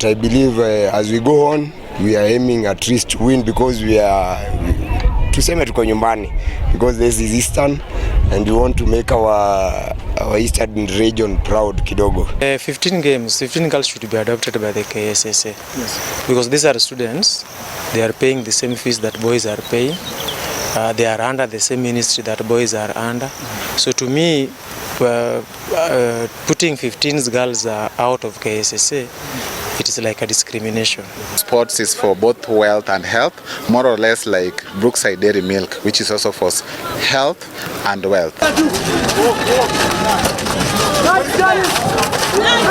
but I believe as we go on, we are aiming at least to win because we are tuseme tuko nyumbani, because this is Eastern and we want to make our Eastern region proud kidogo. 15 girls should be adopted by the KSSA. Yes. Because these are students, they are paying the same fees that boys are paying. They are under the same ministry that boys are under. So to me, putting 15 girls out of KSSA, it is like a discrimination. Sports is for both wealth and health, more or less like Brookside Dairy Milk, which is also for health and wealth.